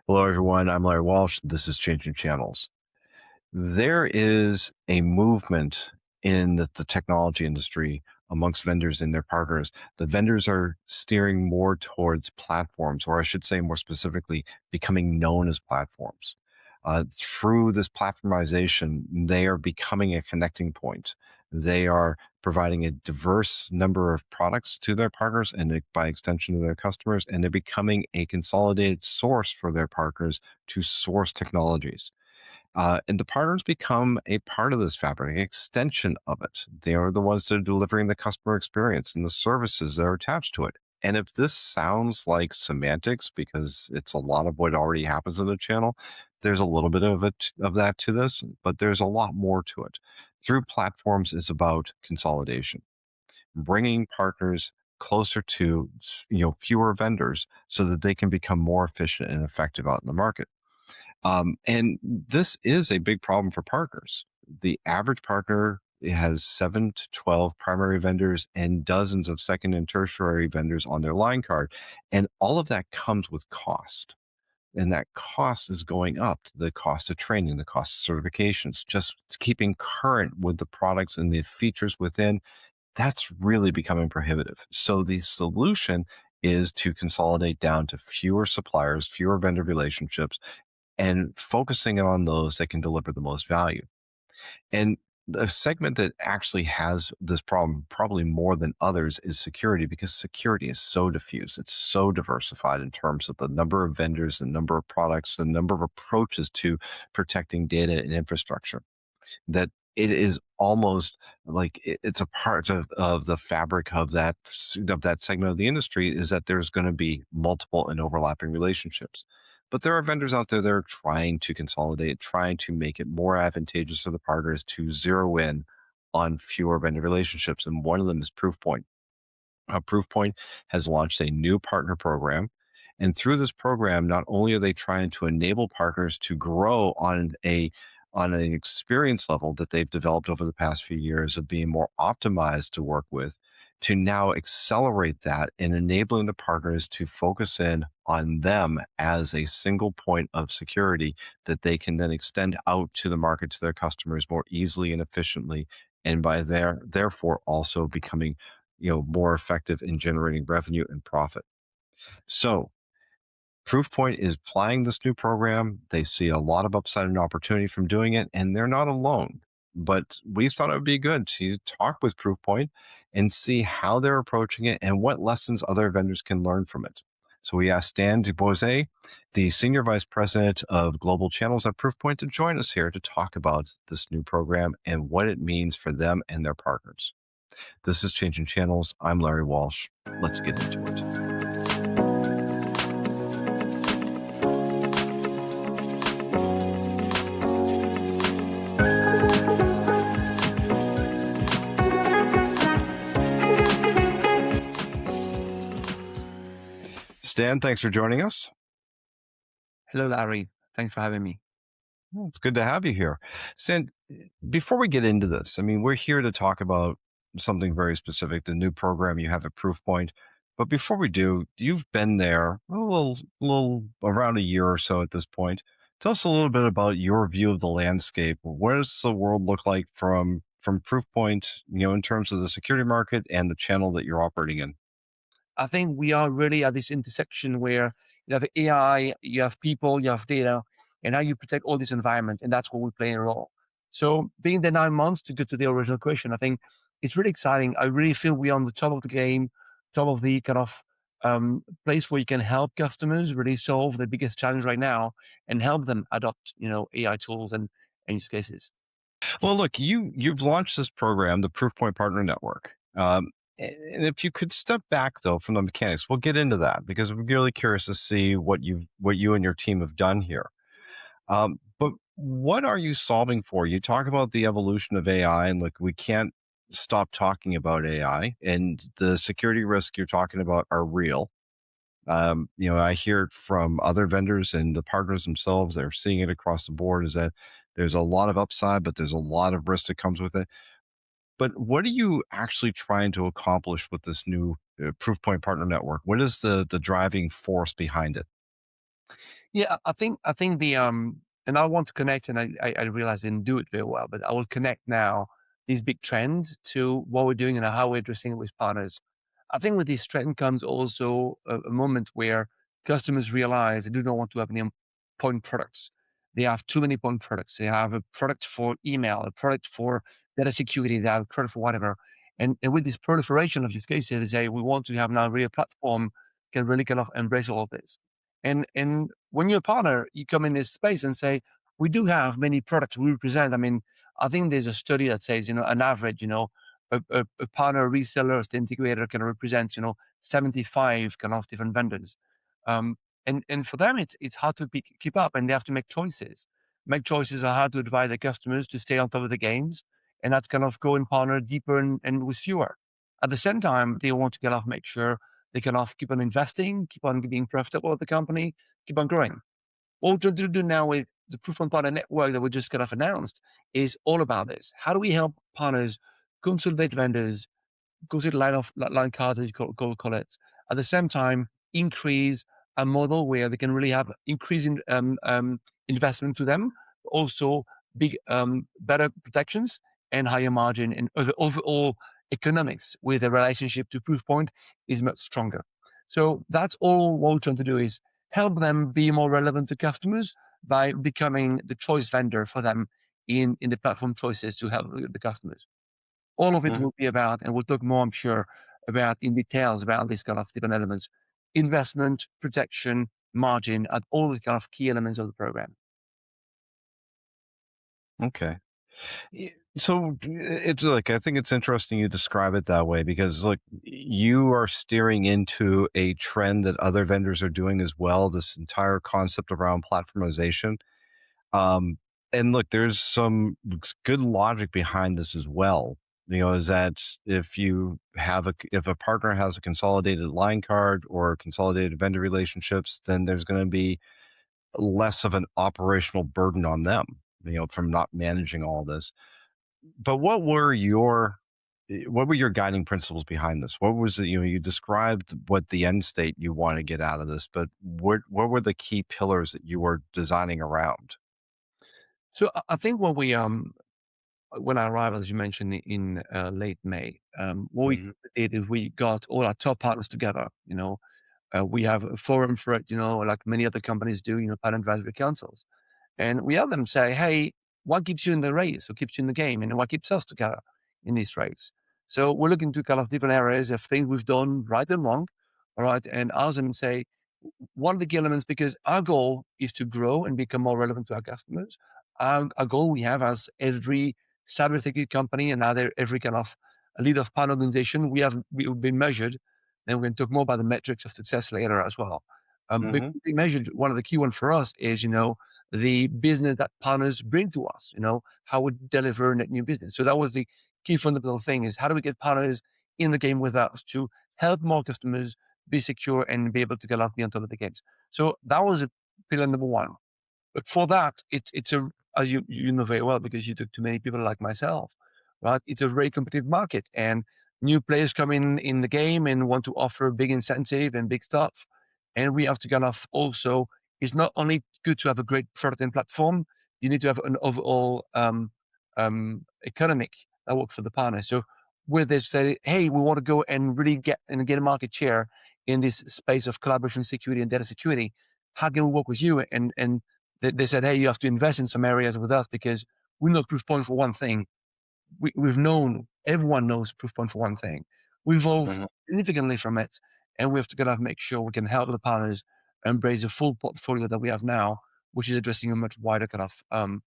Hello, everyone. I'm Larry Walsh. This is Changing Channels. There is a movement in the technology industry amongst vendors and their partners. The vendors are steering more towards platforms, or I should say more specifically, becoming known as platforms. Through this platformization, they are becoming a connecting point. They are providing a diverse number of products to their partners and by extension to their customers, and they're becoming a consolidated source for their partners to source technologies. And the partners become a part of this fabric, an extension of it. They are the ones that are delivering the customer experience and the services that are attached to it. And if this sounds like semantics, because it's a lot of what already happens in the channel, there's a little bit of it of that to this, but there's a lot more to it. Through platforms is about consolidation, bringing partners closer to fewer vendors so that they can become more efficient and effective out in the market. And this is a big problem for partners. The average partner has 7 to 12 primary vendors and dozens of second and tertiary vendors on their line card. And all of that comes with cost. And that cost is going up, the cost of training, the cost of certifications, just keeping current with the products and the features within. That's really becoming prohibitive. So the solution is to consolidate down to fewer suppliers, fewer vendor relationships, and focusing on those that can deliver the most value. And the segment that actually has this problem probably more than others is security, because security is so diffuse. It's so diversified in terms of the number of vendors, the number of products, the number of approaches to protecting data and infrastructure, that it is almost like it's a part of the fabric of that segment of the industry, is that there's going to be multiple and overlapping relationships. But there are vendors out there that are trying to consolidate, trying to make it more advantageous for the partners to zero in on fewer vendor relationships. And one of them is Proofpoint. Proofpoint has launched a new partner program. And through this program, not only are they trying to enable partners to grow on an experience level that they've developed over the past few years of being more optimized to work with, to now accelerate that and enabling the partners to focus in on them as a single point of security that they can then extend out to the market, to their customers more easily and efficiently, and by therefore also becoming more effective in generating revenue and profit. So Proofpoint is applying this new program. They see a lot of upside and opportunity from doing it, and they're not alone. But we thought it would be good to talk with Proofpoint and see how they're approaching it and what lessons other vendors can learn from it. So we asked Dan Duboisier, the Senior Vice President of Global Channels at Proofpoint, to join us here to talk about this new program and what it means for them and their partners. This is Changing Channels. I'm Larry Walsh. Let's get into it. Stan, thanks for joining us. Hello, Larry. Thanks for having me. Well, it's good to have you here. Stan, before we get into this, I mean, we're here to talk about something very specific, the new program you have at Proofpoint. But before we do, you've been there a little around a year or so at this point. Tell us a little bit about your view of the landscape. What does the world look like from Proofpoint, in terms of the security market and the channel that you're operating in? I think we are really at this intersection where you have AI, you have people, you have data, and how you protect all this environment. And that's where we play a role. So being there 9 months, to go to the original question, I think it's really exciting. I really feel we're on the top of the game, top of the kind of place where you can help customers really solve the biggest challenge right now and help them adopt, AI tools and use cases. Well, look, you've launched this program, the Proofpoint Partner Network. And if you could step back though from the mechanics, we'll get into that because I'm really curious to see what you and your team have done here. But what are you solving for? You talk about the evolution of AI, and look, we can't stop talking about AI, and the security risks you're talking about are real. I hear it from other vendors and the partners themselves. They're seeing it across the board. Is that there's a lot of upside, but there's a lot of risk that comes with it. But what are you actually trying to accomplish with this new Proofpoint Partner Network? What is the driving force behind it? Yeah, I think and I want to connect, and I realize I didn't do it very well, but I will connect now these big trends to what we're doing and how we're addressing it with partners. I think with this trend comes also a moment where customers realize they do not want to have any point products. They have too many point products. They have a product for email, a product for data security, they have a product for whatever. And with this proliferation of use cases, they say we want to have now a real platform can really kind of embrace all of this. And when you're a partner, you come in this space and say, we do have many products we represent. I mean, I think there's a study that says, an average, a partner, reseller, or integrator can represent, 75 kind of different vendors. Um, and for them, it's hard to keep up, and they have to make choices. Make choices are hard to advise their customers to stay on top of the games, and that's kind of go and partner deeper and with fewer. At the same time, they want to kind of make sure they can keep on investing, keep on being profitable with the company, keep on growing. What we're trying to do now with the Proofpoint Partner Network that we just kind of announced is all about this. How do we help partners consolidate vendors, consider line cards, as you call it. At the same time, increase a model where they can really have increasing investment to them, also big better protections and higher margin, and overall economics with the relationship to Proofpoint is much stronger. So that's all what we're trying to do is help them be more relevant to customers by becoming the choice vendor for them in the platform choices to help the customers. All of it Mhm. will be about, and we'll talk more, I'm sure, about in details about these kind of different elements: investment, protection, margin, and all the kind of key elements of the program. Okay. So it's like, I think it's interesting you describe it that way because, look, you are steering into a trend that other vendors are doing as well. This entire concept around platformization. Um, and look, there's some good logic behind this as well. Is that if a partner has a consolidated line card or consolidated vendor relationships, then there's going to be less of an operational burden on them. From not managing all this. But what were your guiding principles behind this? What was it? You described what the end state you want to get out of this, but what were the key pillars that you were designing around? So I think when I arrived, as you mentioned, in late May, what we Hmm. did is we got all our top partners together. We have a forum for it, like many other companies do, partner advisory councils. And we have them say, hey, what keeps you in the race? What keeps you in the game? And what keeps us together in this race? So we're looking to kind of different areas of things we've done right and wrong. All right. And ask them and say, what are the key elements? Because our goal is to grow and become more relevant to our customers. Our goal we have as every cybersecurity company and other every kind of lead of partner organization, we've been measured, and we're going to talk more about the metrics of success later as well. But Hmm. we measured one of the key ones for us is the business that partners bring to us, how we deliver net new business. So that was the key fundamental thing is how do we get partners in the game with us to help more customers be secure and be able to get out be on top of the games. So that was pillar number one. But for that, it's a as you know very well because you talk to many people like myself, right? It's a very competitive market, and new players come in the game and want to offer big incentive and big stuff. And we have to kind of also. It's not only good to have a great product and platform. You need to have an overall economic that works for the partner. So where they say, hey, we want to go and really get a market share in this space of collaboration security and data security. How can we work with you? And they said, hey, you have to invest in some areas with us because we know Proofpoint for one thing. We've known, everyone knows Proofpoint for one thing. We evolved Hmm. significantly from it, and we have to kind of make sure we can help the partners embrace the full portfolio that we have now, which is addressing a much wider kind of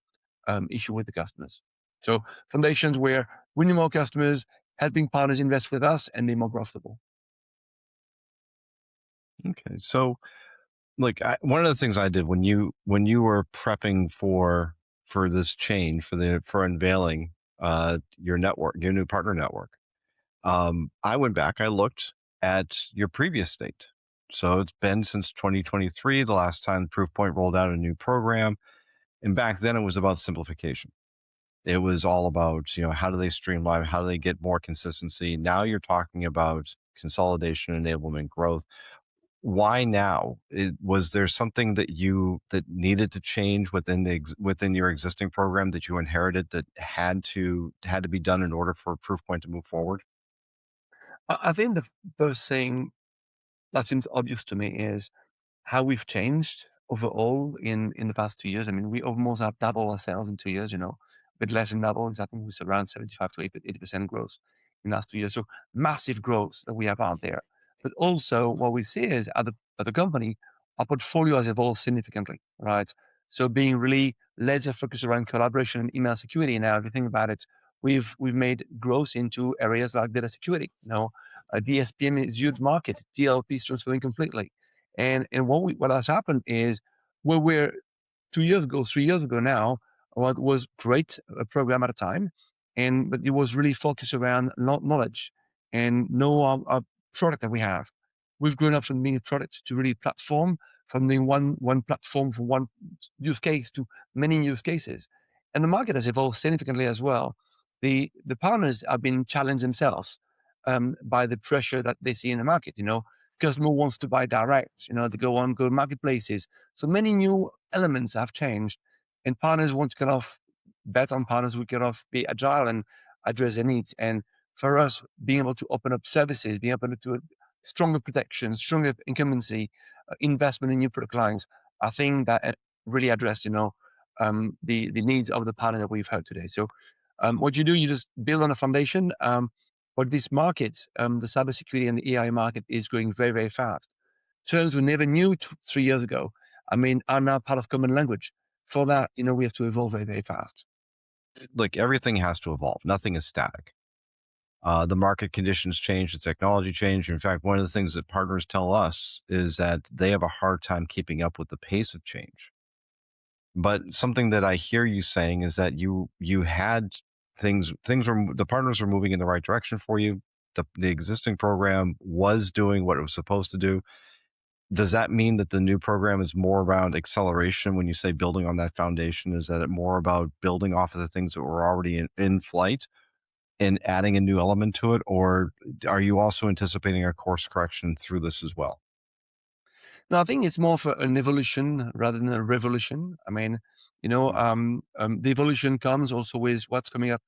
issue with the customers. So foundations where winning more customers, helping partners invest with us, and be more profitable. Okay, so like one of the things I did when you were prepping for this change for unveiling your new partner network. I went back, I looked at your previous state. So it's been since 2023, the last time Proofpoint rolled out a new program. And back then it was about simplification. It was all about, how do they streamline? How do they get more consistency? Now you're talking about consolidation, enablement, growth. Why now? Was there something that you that needed to change within within your existing program that you inherited that had to be done in order for Proofpoint to move forward? I think the first thing that seems obvious to me is how we've changed overall in the past 2 years. I mean, we almost have double our sales in 2 years, a bit less than double. I think it's around 75 to 80% growth in the last 2 years. So massive growth that we have out there. But also what we see is at the company, our portfolio has evolved significantly, right? So being really laser focused around collaboration and email security now, if you think about it, we've made growth into areas like data security. DSPM is a huge market. DLP is transferring completely. And what has happened is where we're 2 years ago, 3 years ago now, what was great a program at a time, and but it was really focused around knowledge and know our product that we have. We've grown up from being a product to really platform, from the one platform for one use case to many use cases, and the market has evolved significantly as well. The partners have been challenged themselves by the pressure that they see in the market. Customer wants to buy direct. They go marketplaces. So many new elements have changed, and partners want to kind of bet on partners who kind of be agile and address their needs. And for us, being able to open up services, being able to stronger protection, stronger incumbency, investment in new product lines, I think that really addressed, the needs of the partner that we've heard today. So, what you do, you just build on a foundation. But this market, the cybersecurity and the AI market, is growing very, very fast. Terms we never knew 3 years ago, I mean, are now part of common language. For that, we have to evolve very, very fast. Like everything has to evolve. Nothing is static. The market conditions change, the technology change. In fact, one of the things that partners tell us is that they have a hard time keeping up with the pace of change. But something that I hear you saying is that you had things were the partners were moving in the right direction for you. The existing program was doing what it was supposed to do. Does that mean that the new program is more around acceleration when you say building on that foundation? Is that it more about building off of the things that were already in flight and adding a new element to it? Or are you also anticipating a course correction through this as well? No, I think it's more for an evolution rather than a revolution. I mean, the evolution comes also with what's coming up,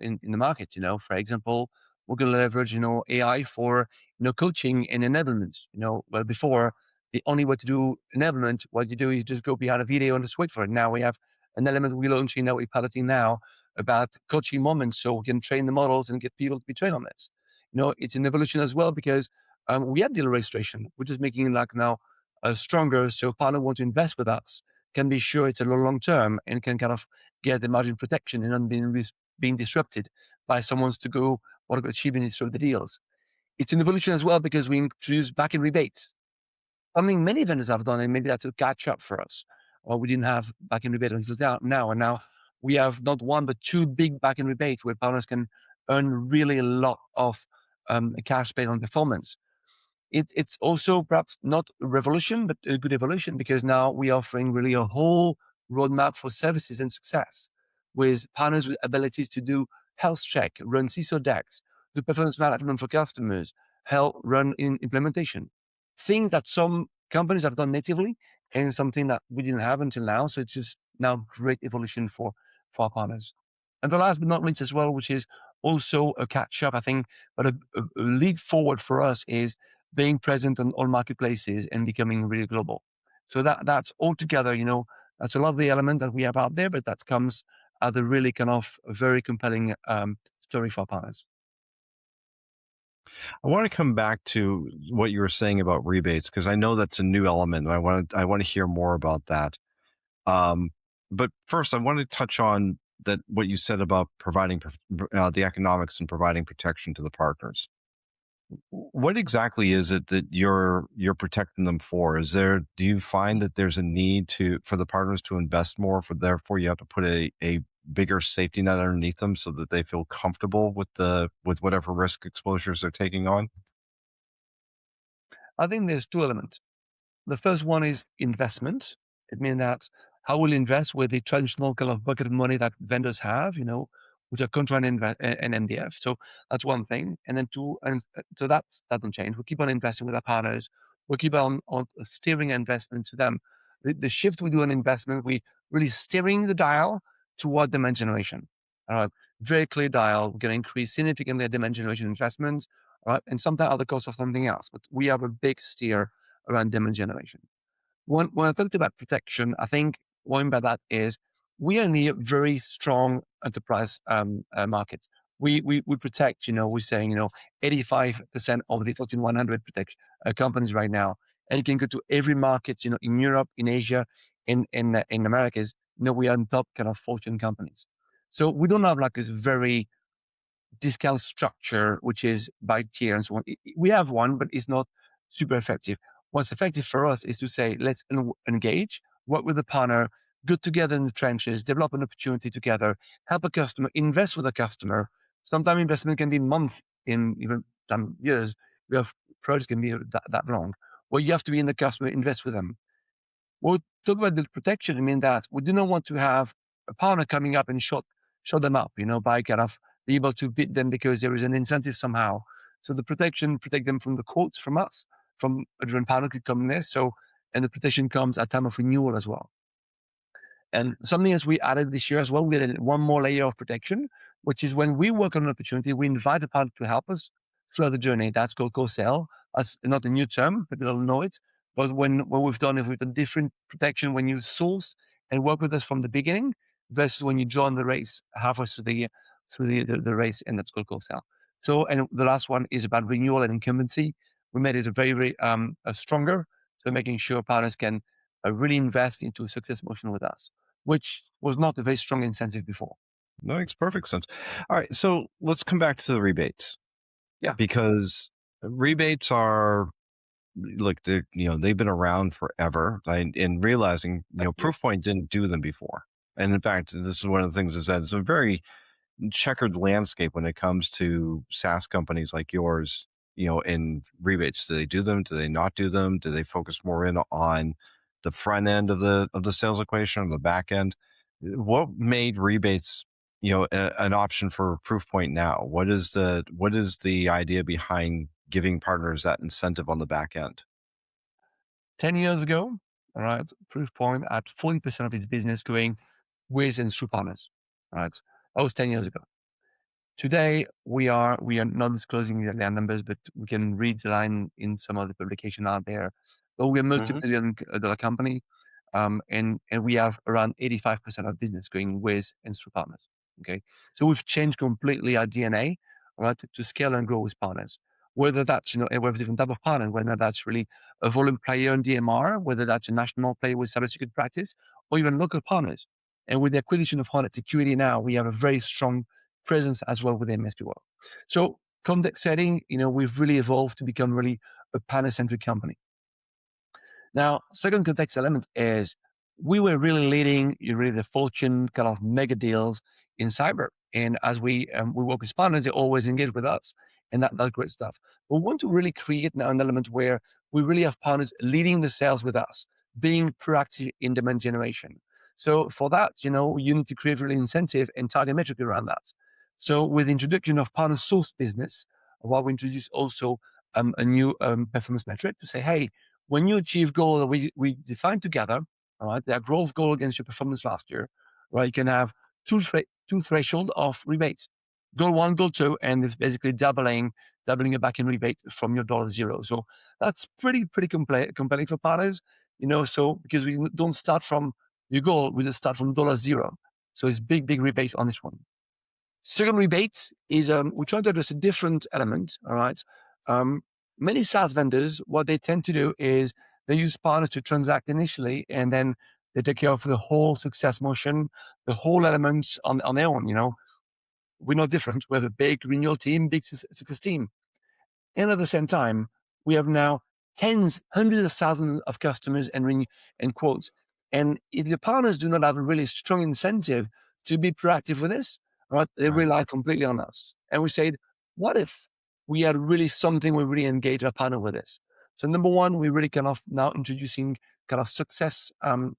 in the market. For example, we're going to leverage, AI for, coaching and enablement. Well, before the only way to do enablement, what you do is just go behind a video and just wait for it. Now we have an element we're launching that we're piloting now about coaching moments, so we can train the models and get people to be trained on this. It's an evolution as well because we have deal registration, which is making it like now stronger. So partner want to invest with us can be sure it's a long term and can kind of get the margin protection and not being disrupted by someone's to go or achieving it through the deals. It's an evolution as well because we introduce back in rebates, something many vendors have done, and maybe that will catch up for us. Or we didn't have back in rebate until now, and now we have not one but two big back in rebates where partners can earn really a lot of cash based on performance. It's also perhaps not a revolution, but a good evolution because now we're offering really a whole roadmap for services and success with partners with abilities to do health check, run CISO decks, do performance management for customers, help run in implementation. Things that some companies have done natively and something that we didn't have until now. So it's just now great evolution for our partners. And the last but not least as well, which is also a catch up, I think, but a leap forward for us is being present on all marketplaces and becoming really global. So that's all together, that's a lot of the element that we have out there, but that comes at a really kind of a very compelling story for our partners. I want to come back to what you were saying about rebates because I know that's a new element, and I want to hear more about that. Um, but first, I want to touch on that what you said about providing the economics and providing protection to the partners. What exactly is it that you're protecting them for? Do you find that there's a need for the partners to invest more, for therefore you have to put a bigger safety net underneath them so that they feel comfortable with whatever risk exposures they're taking on? I think there's two elements. The first one is investment. It means that how we'll invest with the traditional kind of bucket of money that vendors have, which are contract and MDF. So that's one thing. And then two, and so that doesn't change. We keep on investing with our partners. We keep on steering investment to them. The shift we do in investment, we really steering the dial toward demand generation. All right, very clear dial. We're going to increase significantly demand generation investments, all right, and sometimes at the cost of something else. But we have a big steer around demand generation. When I talked about protection, I think what I mean by that is we are near very strong enterprise markets. We protect, we're saying, 85% of the Fortune 100 protect companies right now. And you can go to every market, in Europe, in Asia, in Americas, we are on top kind of Fortune companies. So we don't have like this very discount structure, which is by tier and so on. We have one, but it's not super effective. What's effective for us is to say, let's engage, work with a partner, go together in the trenches, develop an opportunity together, help a customer, invest with a customer. Sometimes investment can be months, in even some years. We have projects can be that long. Well, you have to be in the customer, invest with them. We'll talk about the protection. I mean that we do not want to have a partner coming up and shut them up, by kind of be able to beat them because there is an incentive somehow. So the protection protect them from the quotes from us, from a different partner could come in there. So and the protection comes at time of renewal as well. And something else we added this year as well, we added one more layer of protection, which is when we work on an opportunity, we invite a partner to help us throughout the journey. That's called co-sell. That's not a new term, but people know it. But when what we've done is we've done different protection when you source and work with us from the beginning versus when you join the race halfway through the race, and that's called co-sell. So, and the last one is about renewal and incumbency. We made it a very, very stronger. So making sure partners can really invest into a success motion with us, which was not a very strong incentive before. That makes perfect sense. All right, so let's come back to the rebates Yeah, because rebates are look, they've been around forever. And realizing, Proofpoint didn't do them before. And in fact, this is one of the things is that it's a very checkered landscape when it comes to SaaS companies like yours, in rebates. Do they do them? Do they not do them? Do they focus more in on the front end of the sales equation or the back end? What made rebates, an option for Proofpoint now? What is the idea behind giving partners that incentive on the back end? 10 years ago, all right, Proofpoint had 40% of its business going with and through partners. All right, that was 10 years ago. Today, we are not disclosing their numbers, but we can read the line in some of the publication out there. But we're a Hmm. multi-billion dollar company, and we have around 85% of business going with and through partners. Okay, so we've changed completely our DNA, right, to scale and grow with partners. Whether that's and we have different type of partner, whether that's really a volume player in DMR, whether that's a national player with cybersecurity practice, or even local partners. And with the acquisition of Hornet Security now, we have a very strong presence as well within MSP world. So context setting, we've really evolved to become really a partner-centric company. Now, second context element is we were really leading really the fortune kind of mega deals in cyber. And as we work with partners, they always engage with us. And that's great stuff. But we want to really create now an element where we really have partners leading the sales with us, being proactive in demand generation. So for that, you need to create really incentive and target metric around that. So with the introduction of partner source business, while we introduce also a new performance metric to say, hey, when you achieve goal that we defined together, all right, that growth goal against your performance last year, right, you can have two threshold of rebates. Goal one, goal two, and it's basically doubling your back in rebate from your $0. So that's pretty compelling for partners, so because we don't start from your goal, we just start from $0. So it's big rebate on this one. Second rebate is we're trying to address a different element. All right. Um, Many SaaS vendors, what they tend to do is they use partners to transact initially, and then they take care of the whole success motion, the whole elements on their own. We're not different. We have a big renewal team, big success team. And at the same time, we have now tens, hundreds of thousands of customers and quotes. And if the partners do not have a really strong incentive to be proactive with this, right, they Right. rely completely on us. And we said, what if we had really something we really engage our partner with this? So number one, we really kind of now introducing kind of success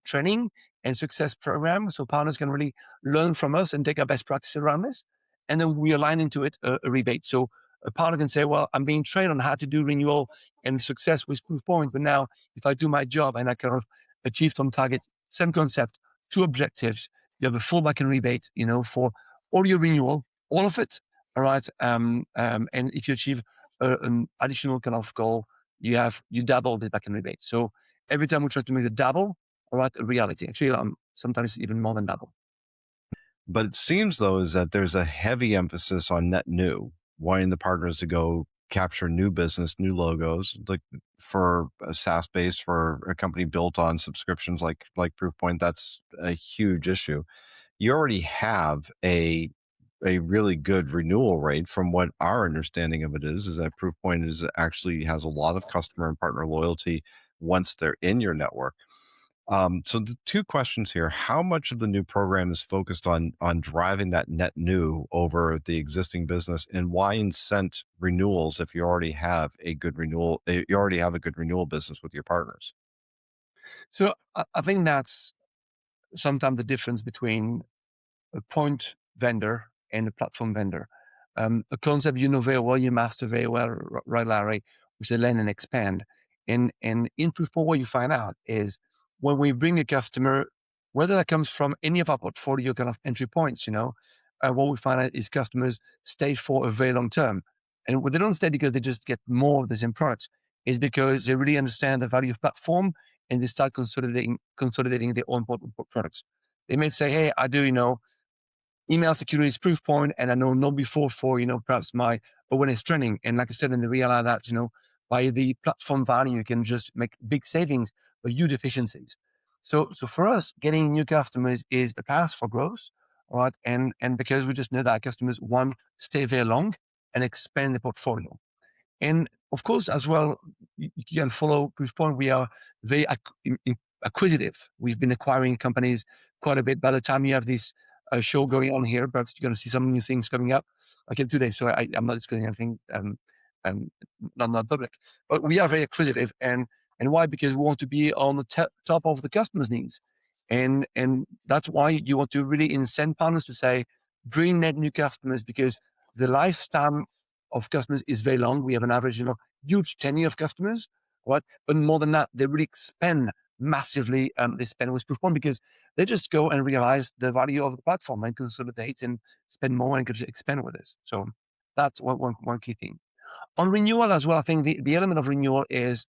training and success program, so partners can really learn from us and take our best practice around this. And then we align into it a rebate. So a partner can say, well, I'm being trained on how to do renewal and success with Proofpoint, but now if I do my job and I kind of achieve some target, same concept, two objectives, you have a fallback and rebate, for all your renewal, all of it. All right. And if you achieve an additional kind of goal, you double the back and rebate. So every time we try to make the double, all right, a reality. Actually, sometimes even more than double. But it seems though is that there's a heavy emphasis on net new, wanting the partners to go capture new business, new logos, like for a SaaS base for a company built on subscriptions like Proofpoint, that's a huge issue. You already have a really good renewal rate. From what our understanding of it is that Proofpoint is actually has a lot of customer and partner loyalty once they're in your network. So the two questions here: how much of the new program is focused on driving that net new over the existing business, and why incent renewals if you already have a good renewal? You already have a good renewal business with your partners. So I think that's sometimes the difference between a point vendor and a platform vendor. A concept you know very well, you master very well, right, Larry, which is land and expand. And in Proofpoint, what you find out is when we bring a customer, whether that comes from any of our portfolio kind of entry points, what we find out is customers stay for a very long term. And when they don't stay because they just get more of the same products, is because they really understand the value of platform and they start consolidating their own products. They may say, hey, I do, email security is Proofpoint, and I know KnowBe4 for perhaps my awareness training. And like I said, in the realize that by the platform value, you can just make big savings but huge efficiencies. So for us, getting new customers is a path for growth, right? And because we just know that our customers one stay very long and expand the portfolio. And of course, as well, you can follow Proofpoint. We are very acquisitive. We've been acquiring companies quite a bit. By the time you have this show going on here, perhaps you're going to see some new things coming up. Like today, so I'm not discussing anything not public. But we are very acquisitive, and why? Because we want to be on the top of the customer's needs, and that's why you want to really incent partners to say, bring net new customers because the lifetime of customers is very long. We have an average, huge tenure of customers, right? But more than that, they really expand massively. They spend with Proofpoint because they just go and realize the value of the platform and consolidate and spend more and just expand with this. So that's one key thing. On renewal as well, I think the element of renewal is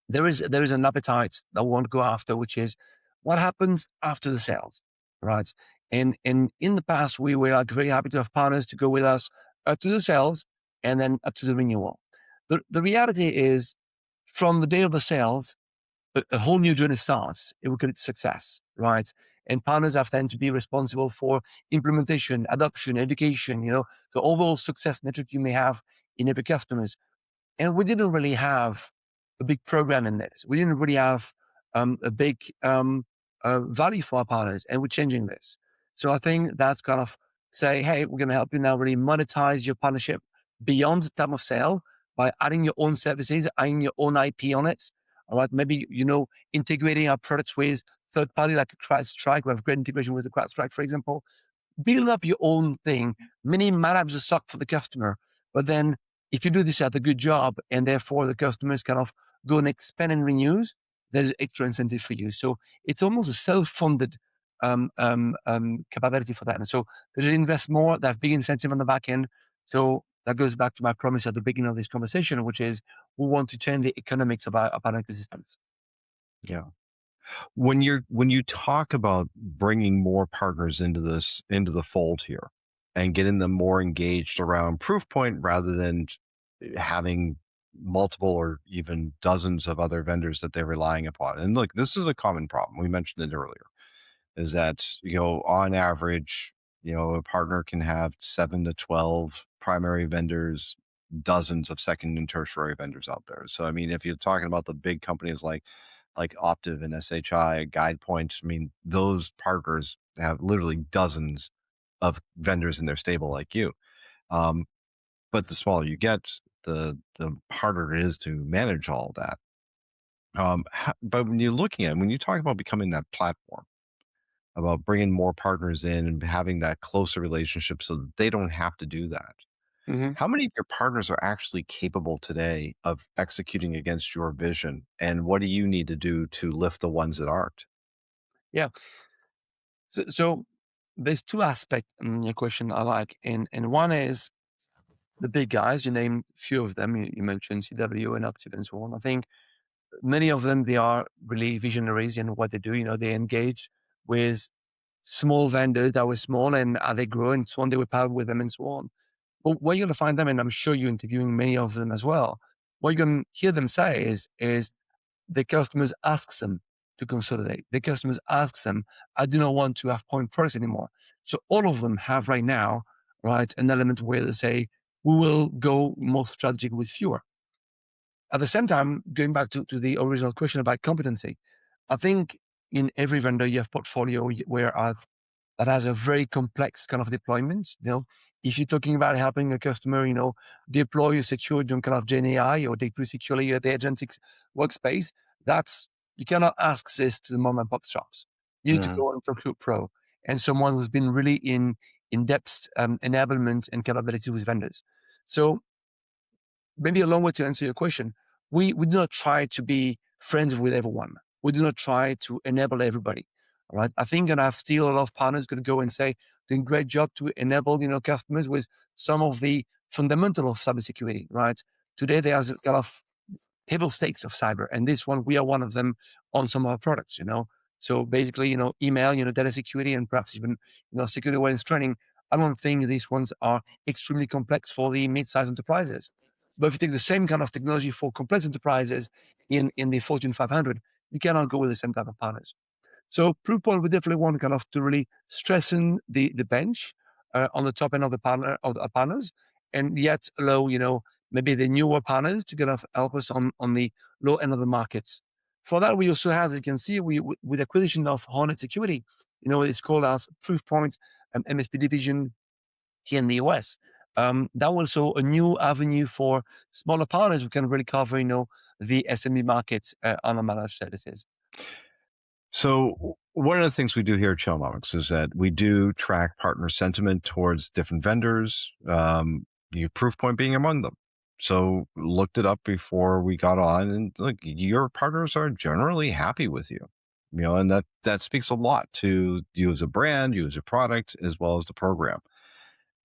there is an appetite that we want to go after, which is what happens after the sales, right? And in the past, we were like very happy to have partners to go with us up to the sales and then up to the renewal. The reality is, from the day of the sales, a whole new journey starts. It will get success, right? And partners have then to be responsible for implementation, adoption, education. The overall success metric you may have in every customers. And we didn't really have a big program in this. We didn't really have a big value for our partners, and we're changing this. So I think that's kind of say, hey, we're going to help you now really monetize your partnership beyond the time of sale by adding your own services, adding your own IP on it. All right, maybe integrating our products with third party like CrowdStrike. We have great integration with the CrowdStrike, for example. Build up your own thing. Many manage the SOC for the customer, but then if you do this at a good job and therefore the customers kind of go and expand and renews, there's extra incentive for you. So it's almost a self-funded capability for that. And so they invest more, they have big incentive on the back end. So that goes back to my promise at the beginning of this conversation, which is we want to change the economics of our ecosystems. Yeah. When you talk about bringing more partners into the fold here and getting them more engaged around Proofpoint rather than having multiple or even dozens of other vendors that they're relying upon. And look, this is a common problem. We mentioned it earlier, is that, on average, a partner can have 7 to 12 primary vendors, dozens of second and tertiary vendors out there. So I mean, if you're talking about the big companies like Optiv and SHI, GuidePoint, I mean, those partners have literally dozens of vendors in their stable like you. Um, but the smaller you get, the harder it is to manage all of that. But when you talk about becoming that platform, about bringing more partners in and having that closer relationship so that they don't have to do that. Mhm. How many of your partners are actually capable today of executing against your vision? And what do you need to do to lift the ones that aren't? Yeah. So there's two aspects in your question I like, and one is the big guys. You named a few of them. You mentioned CW and Optiv and so on. I think many of them, they are really visionaries in what they do. They engage with small vendors that were small, and as they grow and so on, they were partnered with them and so on. But where you're going to find them, and I'm sure you're interviewing many of them as well, what you're going to hear them say is the customers ask them to consolidate. The customers ask them, I do not want to have point products anymore. So all of them have right now, right, an element where they say, we will go more strategic with fewer. At the same time, going back to the original question about competency, I think in every vendor you have portfolio where that has a very complex kind of deployment. If you're talking about helping a customer, deploy a secure kind of Gen AI or deploy securely the agentic workspace, that's you cannot ask this to the mom and pop shops. You need to Mhm. go and talk to a pro and someone who's been really in depth enablement and capability with vendors. So maybe a long way to answer your question. We do not try to be friends with everyone. We do not try to enable everybody. All right. I think, and I've still a lot of partners going to go and say, doing a great job to enable, customers with some of the fundamental of cybersecurity, right? Today, there's a kind of table stakes of cyber. And this one, we are one of them on some of our products. So basically, email, data security, and perhaps even, security awareness training. I don't think these ones are extremely complex for the mid-sized enterprises. But if you take the same kind of technology for complex enterprises in the Fortune 500, you cannot go with the same type of partners. So Proofpoint, we definitely want kind of to really strengthen the bench on the top end of the partners, and yet allow maybe the newer partners to kind of help us on the low end of the markets. For that, we also have, as you can see, with acquisition of Hornet Security, it's called as Proofpoint MSP division here in the US. That was also a new avenue for smaller partners who can really cover, the SME market on a managed services. So one of the things we do here at Chillnomics is that we do track partner sentiment towards different vendors, Proofpoint being among them. So looked it up before we got on, and look, your partners are generally happy with you. And that speaks a lot to you as a brand, you as a product, as well as the program.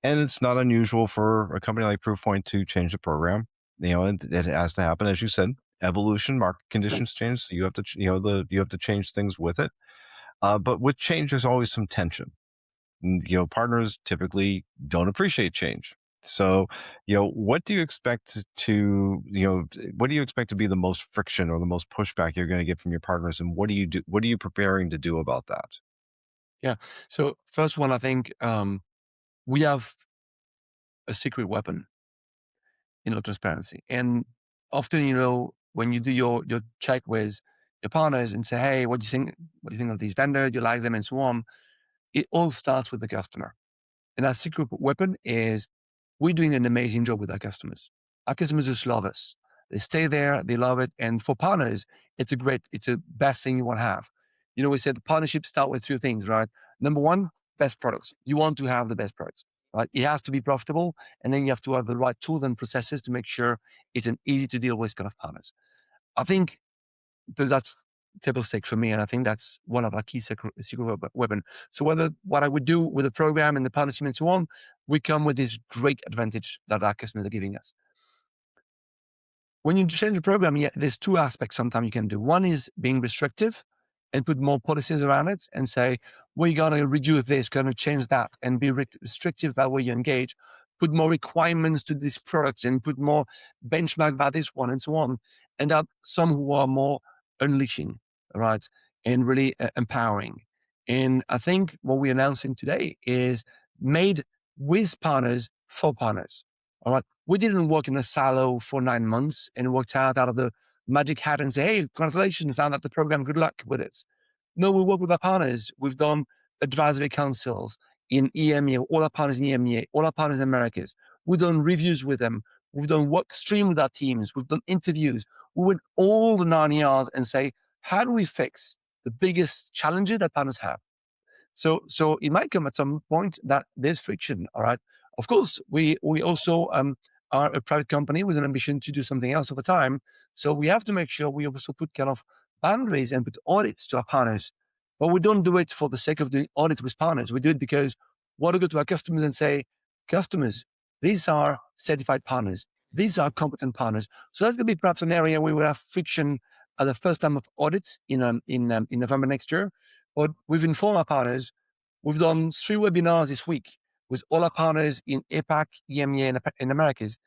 And it's not unusual for a company like Proofpoint to change the program. And it has to happen, as you said. Evolution, market conditions change. So you have to, you have to change things with it. But with change, there's always some tension. And, partners typically don't appreciate change. So, what do you expect to, what do you expect to be the most friction or the most pushback you're going to get from your partners, and what do you do? What are you preparing to do about that? Yeah. So first one, I think we have a secret weapon, transparency. And often, when you do your check with your partners and say, hey, what do you think? What do you think of these vendors? Do you like them and so on? It all starts with the customer. And our secret weapon is we're doing an amazing job with our customers. Our customers just love us. They stay there, they love it. And for partners, it's a best thing you want to have. We said the partnerships start with three things, right? Number one, best products. You want to have the best products, right? It has to be profitable. And then you have to have the right tools and processes to make sure it's an easy to deal with kind of partners. I think that's table stakes for me, and I think that's one of our key secret weapon. So whether what I would do with the program and the partnership and so on, we come with this great advantage that our customers are giving us. When you change the program, yeah, there's two aspects sometimes you can do. One is being restrictive and put more policies around it and say, we're going to reduce this, going to change that, and be restrictive that way you engage. Put more requirements to these products and put more benchmark by this one and so on. And that some who are more unleashing, right, and really empowering. And I think what we're announcing today is made with partners for partners. All right. We didn't work in a silo for 9 months and worked out of the magic hat and say, hey, congratulations, now that the program, good luck with it. No, we work with our partners. We've done advisory councils in EMEA, all our partners in EMEA, all our partners in Americas. We've done reviews with them. We've done work stream with our teams. We've done interviews. We went all the 9 yards and say, how do we fix the biggest challenges that partners have? So it might come at some point that there's friction, all right, Of course, we also are a private company with an ambition to do something else over time. So we have to make sure we also put kind of boundaries and put audits to our partners. But we don't do it for the sake of doing audits with partners. We do it because we want to go to our customers and say, customers, these are certified partners. These are competent partners. So that's going to be perhaps an area where we will have friction at the first time of audits in November next year. But we've informed our partners. We've done 3 webinars this week with all our partners in APAC, EMEA, and in Americas.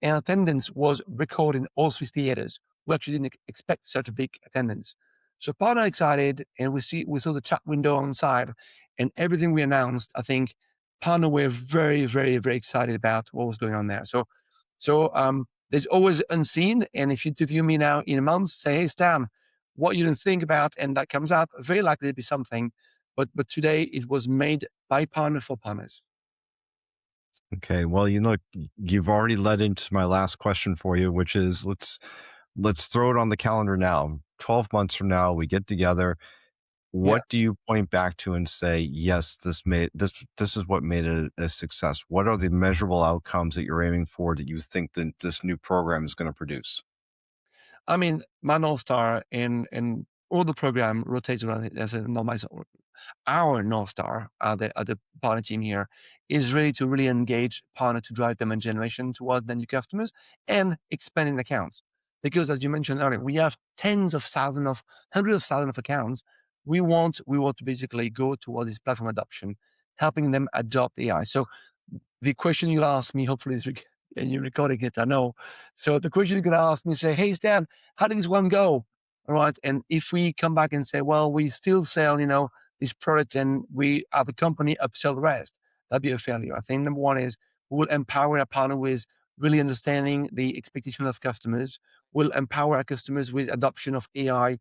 And attendance was record in all 3 theaters. We actually didn't expect such a big attendance. So partner excited, and we saw the chat window on the side, and everything we announced. I think partner were very, very, very excited about what was going on there. So there's always unseen, and if you interview me now in a month, say, hey Stan, what you didn't think about, and that comes out, very likely to be something. But today it was made by partner for partners. Okay. Well, you've already led into my last question for you, which is let's throw it on the calendar now. 12 months from now, we get together. Yeah. What do you point back to and say, yes, this is what made it a success? What are the measurable outcomes that you're aiming for that you think that this new program is going to produce? I mean, my North Star in all the program rotates around it as a not my our North Star at the partner team here is really to really engage partner to drive demand generation towards the new customers and expanding accounts. Because as you mentioned earlier, we have hundreds of thousands of accounts. We want to basically go towards this platform adoption, helping them adopt AI. So the question you'll ask me, hopefully, and you're recording it, I know. So the question you're going to ask me, say, hey, Stan, how did this one go? All right. And if we come back and say, well, we still sell, this product and we, as a company, upsell the rest, that'd be a failure. I think number one is we will empower our partner with really understanding the expectation of customers. We'll empower our customers with adoption of AI,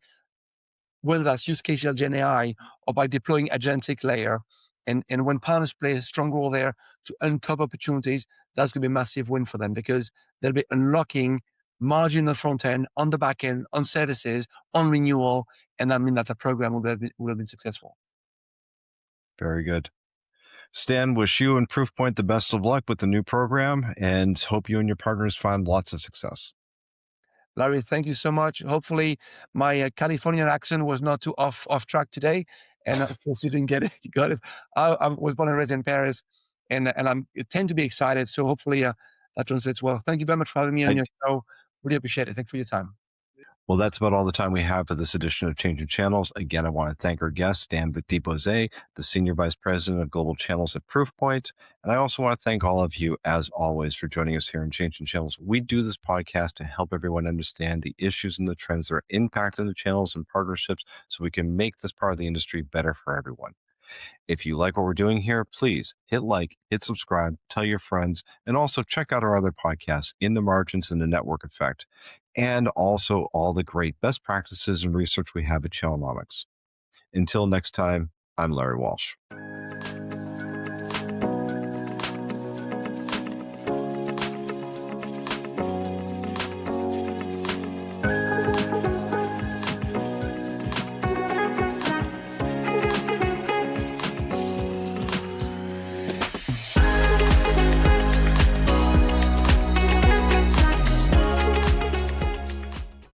whether that's use cases of Gen AI or by deploying agentic layer. And when partners play a strong role there to uncover opportunities, that's going to be a massive win for them because they'll be unlocking margin on the front end, on the back end, on services, on renewal. And I mean that the program will have been successful. Very good. Stan, wish you and Proofpoint the best of luck with the new program and hope you and your partners find lots of success. Larry, thank you so much. Hopefully, my Californian accent was not too off track today, and of course, you didn't get it. You got it. I was born and raised in Paris, and I tend to be excited. So hopefully, that translates well. Thank you very much for having me on I, your show. Really appreciate it. Thanks for your time. well, that's about all the time we have for this edition of Changing Channels. Again, I want to thank our guest, Stan Bose, the Senior Vice President of Global Channels at Proofpoint. And I also want to thank all of you, as always, for joining us here in Changing Channels. We do this podcast to help everyone understand the issues and the trends that are impacting the channels and partnerships so we can make this part of the industry better for everyone. If you like what we're doing here, please hit like, hit subscribe, tell your friends, and also check out our other podcasts, In the Margins and the Network Effect, and also all the great best practices and research we have at Channelnomics. Until next time, I'm Larry Walsh.